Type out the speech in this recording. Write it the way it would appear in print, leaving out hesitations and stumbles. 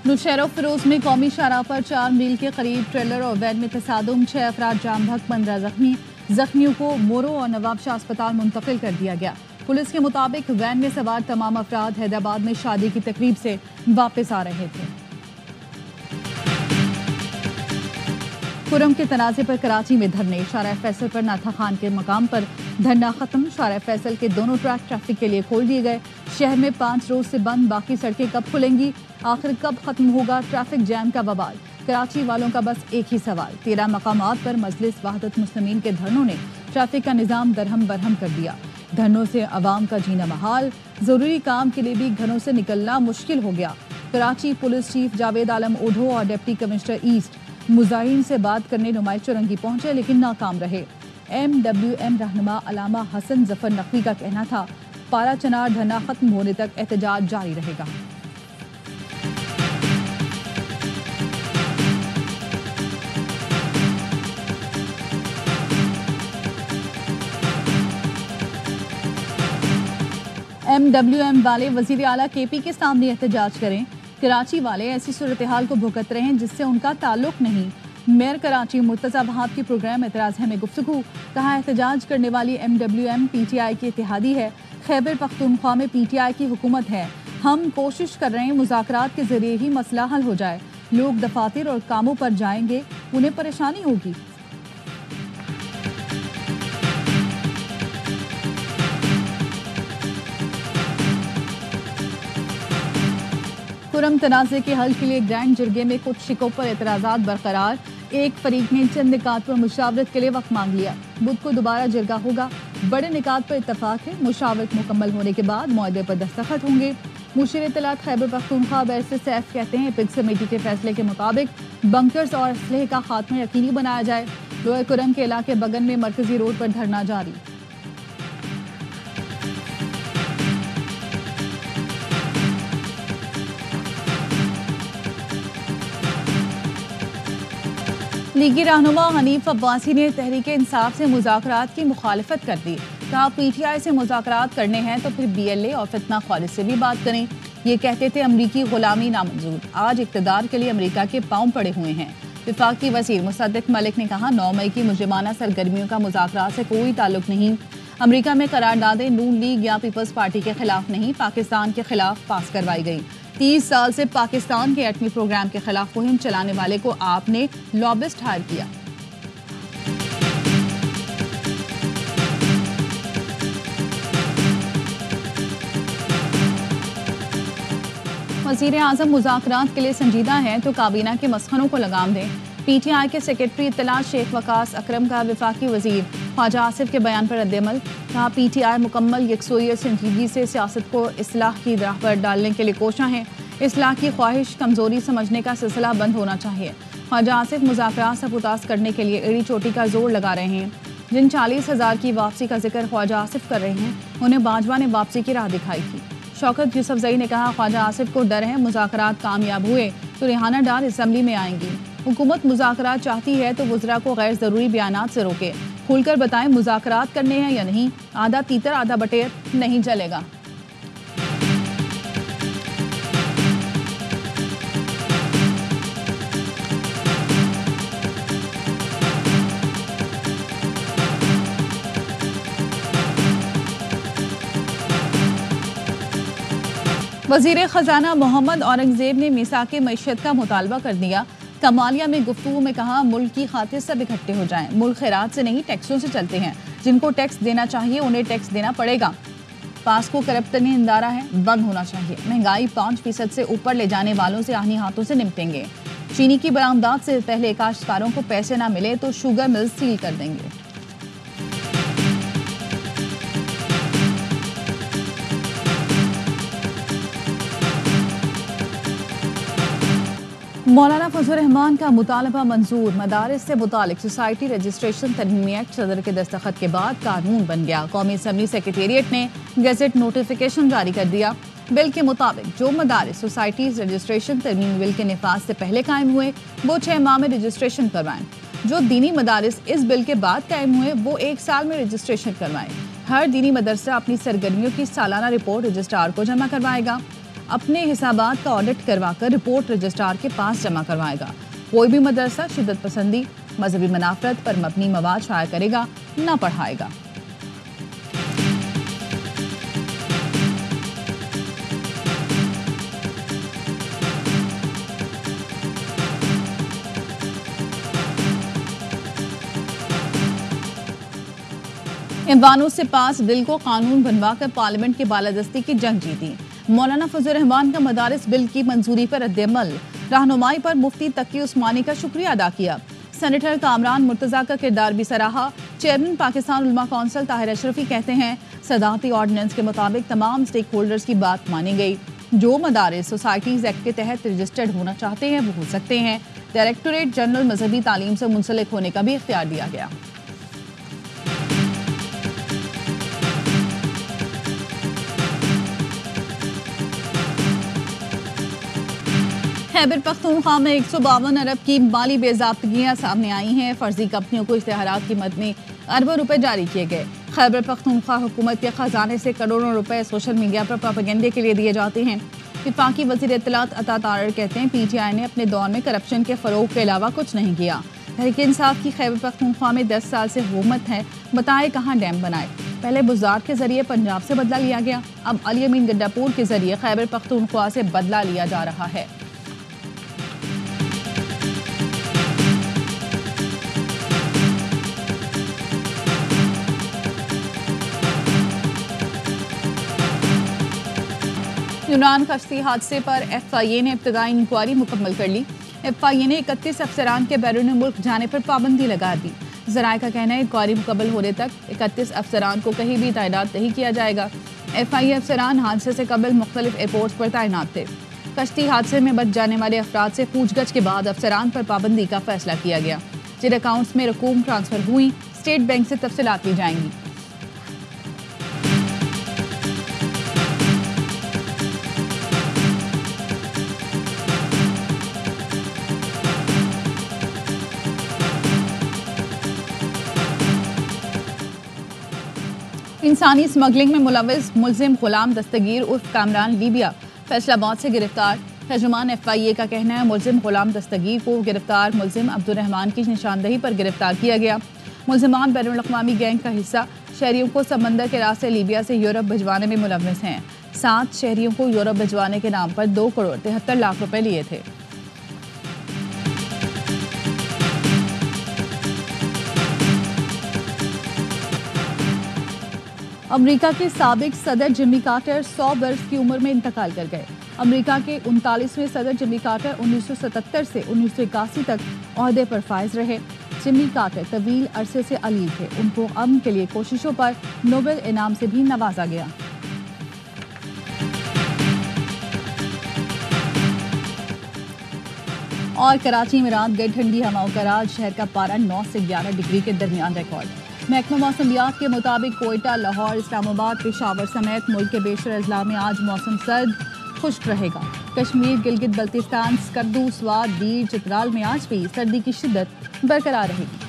नौशहरा फिरोज में कौमी शाहराह पर 4 मील के करीब ट्रेलर और वैन में तसादुम, 6 अफराद जाम भग, 15 जख्मी। जख्मियों को मोरो और नवाबशाह अस्पताल मुंतकिल कर दिया गया। पुलिस के मुताबिक वैन में सवार तमाम अफराद हैदराबाद में शादी की तकरीब से वापस आ रहे थे। खुर्रम के तनाज़े पर कराची में धरने, शारा फैसल पर नाथा खान के मकाम पर धरना खत्म। शारा फैसल के दोनों ट्रैक ट्रैफिक के लिए खोल दिए गए। शहर में 5 रोज से बंद, बाकी सड़कें कब खुलेंगी, आखिर कब खत्म होगा ट्रैफिक जैम का बवाल। कराची वालों का बस एक ही सवाल। 13 मकामात पर मजलिस वहदत मुस्लिमीन के धरनों ने ट्रैफिक का निज़ाम दरहम बरहम कर दिया। धरनों से अवाम का जीना महाल, जरूरी काम के लिए भी घरों से निकलना मुश्किल हो गया। कराची पुलिस चीफ जावेद आलम ओढो और डिप्टी कमिश्नर ईस्ट मुजाहिरीन से बात करने नुमाइश चौरंगी पहुंचे, लेकिन नाकाम रहे। MWM रहनुमा अलामा हसन जफर नकवी का कहना था, पारा चनार धरना खत्म होने तक एहतजाज जारी रहेगा। MWM वाले वजीर आला KP के सामने एहतजाज करें। कराची वाले ऐसी सूरत हाल को भुगत रहे हैं जिससे उनका ताल्लुक नहीं। मेयर कराची मुर्तजा वहाब की प्रोग्राम एतराज़ है में गुफ्तगू, कहा एहतजाज करने वाली MWM PTI की इत्तेहादी है। खैबर पख्तूनख्वा में PTI की हुकूमत है। हम कोशिश कर रहे हैं मुज़ाकरात के जरिए ही मसला हल हो जाए। लोग दफातर और कामों पर जाएंगे, उन्हें परेशानी होगी। खुर्रम तनाज़े के हल के लिए ग्रैंड जिरगे में कुछ शिकों पर एतराज़ात बरकरार। एक फरीक ने चंद निकात पर मुशावरत के लिए वक्त मांग लिया। बुध को दोबारा जिरगा होगा। बड़े निकात पर इत्तफाक है। मुशावरत मुकम्मल होने के बाद मुआहदे पर दस्तखत होंगे। मुशीर इत्तलात खैबर पख्तूनख्वा बैरिस्टर सैफ कहते हैं, पिक्स कमेटी के फैसले के मुताबिक बंकर्स और असलहे का खात्मा यकीनी बनाया जाए। लोअर खुर्रम के इलाके बगन में मरकजी रोड पर धरना जारी। लीगी रहनुमा हनीफ अब्बासी ने तहरीक इंसाफ से मुज़ाकरात की मुखालिफत कर दी। कहा PTI से मुज़ाकरात करने हैं तो फिर BLA और फितना खारिज से भी बात करें। ये कहते थे अमरीकी गुलामी नामंजूर, आज इक़्तिदार के लिए अमरीका के पांव पड़े हुए हैं। विफाकी वज़ीर मुसद्दिक मलिक ने कहा, 9 मई की मुजरिमाना सरगर्मियों का मुज़ाकरात से कोई ताल्लुक नहीं। अमरीका में करारदादें नून लीग या पीपल्स पार्टी के खिलाफ नहीं, पाकिस्तान के खिलाफ पास करवाई गई। 30 साल से पाकिस्तान के एटमी प्रोग्राम के खिलाफ मुहिम चलाने वाले को आपने लॉबिस्ट हायर किया। वज़ीर आज़म मुज़ाकरात के लिए संजीदा हैं तो काबीना के मसखनों को लगाम दें। PTI के सेक्रेटरी इत्तलात शेख वकास अकरम का विफाकी वज़ीर ख्वाजा आसिफ के बयान पर रद्द-ए-अमल। कहा, PTI मुकम्मल यकसुइयत संजीदगी से सियासत को इस्लाह की राह पर डालने के लिए कोशां है। इस्लाह की ख्वाहिश कमजोरी समझने का सिलसिला बंद होना चाहिए। ख्वाजा आसिफ मुज़ाकरात से पुतास करने के लिए एड़ी चोटी का जोर लगा रहे हैं। जिन 40,000 की वापसी का जिक्र ख्वाजा आसिफ कर रहे हैं, उन्हें बाजवा ने वापसी की राह दिखाई थी। शौकत यूसुफजई ने कहा, ख्वाजा आसिफ को डर है मुज़ाकरात कामयाब हुए तो रिहाना डार असम्बली में आएंगी। हुकूमत मुज़ाकरात चाहती है तो वज़रा को गैर ज़रूरी बयानात से रोके। खुलकर बताएं मुज़ाकरात करने हैं या नहीं। आधा तीतर आधा बटेर नहीं चलेगा। वज़ीर ख़जाना मोहम्मद औरंगज़ेब ने मीसाके मईशत का मुतालबा कर दिया। कमालिया में गुफ्तगू में कहा, मुल्क की खातिर सब इकट्ठे हो जाएं। मुल्क खैरात से नहीं टैक्सों से चलते हैं। जिनको टैक्स देना चाहिए उन्हें टैक्स देना पड़ेगा। पास्को करप्टनी इंदारा है, बंद होना चाहिए। महंगाई 5% से ऊपर ले जाने वालों से आहनी हाथों से निपटेंगे। चीनी की बरामदात से पहले काश्तकारों को पैसे ना मिले तो शुगर मिल सील कर देंगे। मौलाना फजल रहमान का मुतालबा मंजूर। मदारिस से मुतालिक सोसाइटी रजिस्ट्रेशन तरमीमी एक्ट सदर के दस्तखत के बाद कानून बन गया। कौमी असम्बली सेक्रेटेरिएट ने गैजेट नोटिफिकेशन जारी कर दिया। बिल के मुताबिक जो मदारिस सोसाइटीज रजिस्ट्रेशन तरमीमी बिल के निफाज से पहले कायम हुए वो 6 माह में रजिस्ट्रेशन करवाएं। जो दीनी मदारिस इस बिल के बाद कायम हुए वो 1 साल में रजिस्ट्रेशन करवाएं। हर दीनी मदरसा अपनी सरगर्मियों की सालाना रिपोर्ट रजिस्ट्रार को जमा करवाएगा। अपने हिसाबात का ऑडिट करवाकर रिपोर्ट रजिस्ट्रार के पास जमा करवाएगा। कोई भी मदरसा शिद्दत पसंदी, मजहबी मनाफरत पर मबनी मवाद शाया करेगा, न पढ़ाएगा। इमवानों से पास बिल को कानून बनवाकर पार्लियामेंट की बालादस्ती की जंग जीती। मौलाना फजल रहमान का मदारिस बिल की मंजूरी पर रद्द-ए-अमल, रहनुमाई पर मुफ्ती तकी उस्मानी का शुक्रिया अदा किया। सेनेटर कामरान मुर्तजा का किरदार भी सराहा। चेयरमैन पाकिस्तान उलमा कौंसिल ताहिर अशरफी कहते हैं, सदारती ऑर्डिनेंस के मुताबिक तमाम स्टेक होल्डर्स की बात मानी गई। जो मदारिस सोसाइटीज एक्ट के तहत रजिस्टर्ड होना चाहते हैं वो हो सकते हैं। डायरेक्टोरेट जनरल मजहबी तालीम से मुंसलिक होने का भी इख्तियार दिया गया। खैबर पख्तूनख्वा में 152 अरब की माली बेज़ाब्तगियां सामने आई हैं। फर्जी कंपनियों को इश्तेहारात की मद में अरबों रुपए जारी किए गए। खैबर पख्तूनख्वा हुकूमत के खजाने से करोड़ों रुपए सोशल मीडिया पर प्रोपेगेंडे के लिए दिए जाते हैं। वफाकी वज़ीर इत्तलात अता तारर कहते हैं, PTI ने अपने दौर में करप्शन के फ़रोग के अलावा कुछ नहीं किया। तहरीक इंसाफ की खैबर पख्तूनख्वा में 10 साल से हुकूमत है, बताए कहाँ डैम बनाए। पहले बुज़दार के जरिए पंजाब से बदला लिया गया, अब अली अमीन गड्डापुर के जरिए खैबर पख्तूनख्वा से बदला लिया जा रहा है। यूनान कश्ती हादसे पर FIA ने इब्तदाई इंक्वायरी मुकम्मल कर ली। FIA ने 31 अफसरान के बैरून मुल्क जाने पर पाबंदी लगा दी। ज़राए का कहना है, इंक्वायरी मुकम्मल होने तक 31 अफसरान को कहीं भी तैनात नहीं किया जाएगा। FIA अफसरान हादसे से कबल मुख्तलिफ एयरपोर्ट्स पर तैनात थे। कश्ती हादसे में बच जाने वाले अफराद से पूछगछ के बाद अफसरान पर पाबंदी का फैसला किया गया। जिन अकाउंट्स में रकूम ट्रांसफर हुई, स्टेट बैंक से तफसीलात ली जाएंगी। इंसानी स्मगलिंग में मुलविस मुलजिम गुलाम दस्तगीर उर्फ कामरान लीबिया फैसलाबाद से गिरफ्तार। तर्जुमान FIA का कहना है, मुलजिम गुलाम दस्तगीर को गिरफ्तार मुलजिम अब्दुर्रहमान की निशानदही पर गिरफ्तार किया गया। मुलजिमान बैनुल अक़वामी गैंग का हिस्सा, शहरियों को समंदर के रास्ते लीबिया से यूरोप भिजवाने में मुलविस हैं। 7 शहरियों को यूरोप भिजवाने के नाम पर 2 करोड़ 73 लाख रुपए लिए थे। अमेरिका के साबिक सदर जिमी कार्टर 100 बरस की उम्र में इंतकाल कर गए। अमेरिका के 39वें सदर जिमी कार्टर 1977 से 1981 तक ओहदे पर फाइज रहे। जिमी कार्टर तवील अरसे से अलील थे। उनको अमन के लिए कोशिशों पर नोबेल इनाम से भी नवाजा गया। और कराची में रात गई ठंडी हवाओं का राज, शहर का पारा 9 से 11 डिग्री के दरमियान रिकॉर्ड। महकमा मौसमियात के मुताबिक कोयटा, लाहौर, इस्लामाबाद, पेशावर समेत मुल्क के बेशतर अजला में आज मौसम सर्द खुश्क रहेगा। कश्मीर, गिलगित बल्तिस्तान, स्कर्दू, स्वात, दीर, चित्राल में आज भी सर्दी की शिद्दत बरकरार रहेगी।